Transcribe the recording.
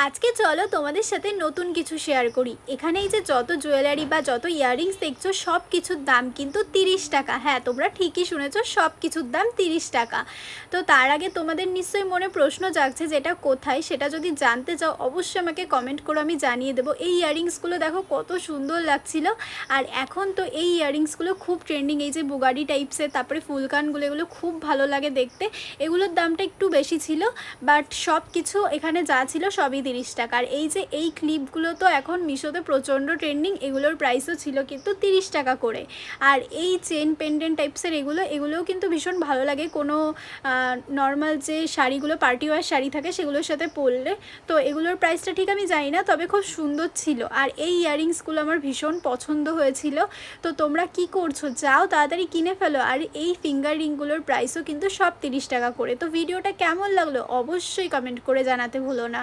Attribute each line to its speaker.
Speaker 1: আজকে চলো তোমাদের সাথে নতুন কিছু শেয়ার করি। এখানে এই যে যত জুয়েলারি বা যত ইয়াররিংস দেখছো সব কিছুর দাম কিন্তু 30 টাকা। হ্যাঁ, তোমরা ঠিকই শুনেছো, সব কিছুর দাম 30 টাকা। তো তার আগে তোমাদের নিশ্চয়ই মনে প্রশ্ন জাগছে যে এটা কোথায়, সেটা যদি জানতে চাও অবশ্যই আমাকে কমেন্ট করো, আমি জানিয়ে দেবো। এই ইয়াররিংসগুলো দেখো কত সুন্দর লাগছিল। আর এখন তো এই ইয়াররিংসগুলো খুব ট্রেন্ডিং, এই যে বুগাডি টাইপসের, তারপরে ফুলকানগুলো, এগুলো খুব ভালো লাগে দেখতে। এগুলোর দামটা একটু বেশি ছিল, বাট সব কিছু এখানে যা ছিল সবই 30 টাকা। আর এই যে এই ক্লিপগুলো তো এখন মিশোতে প্রচণ্ড ট্রেন্ডিং, এগুলোর প্রাইসও ছিল কিন্তু 30 টাকা করে। আর এই চেন পেন্ডেন্ট টাইপসের এগুলোও কিন্তু ভীষণ ভালো লাগে কোনো নর্মাল যে শাড়িগুলো, পার্টি ওয়ার শাড়ি থাকে সেগুলোর সাথে পরলে। তো এগুলোর প্রাইসটা ঠিক আমি জানি না, তবে খুব সুন্দর ছিল। আর এই ইয়াররিংসগুলো আমার ভীষণ পছন্দ হয়েছিল। তো তোমরা কি করছো, যাও তাড়াতাড়ি কিনে ফেলো। আর এই ফিঙ্গার রিংগুলোর প্রাইসও কিন্তু সব 30 টাকা করে। তো ভিডিওটা কেমন লাগলো অবশ্যই কমেন্ট করে জানাতে ভুলো না।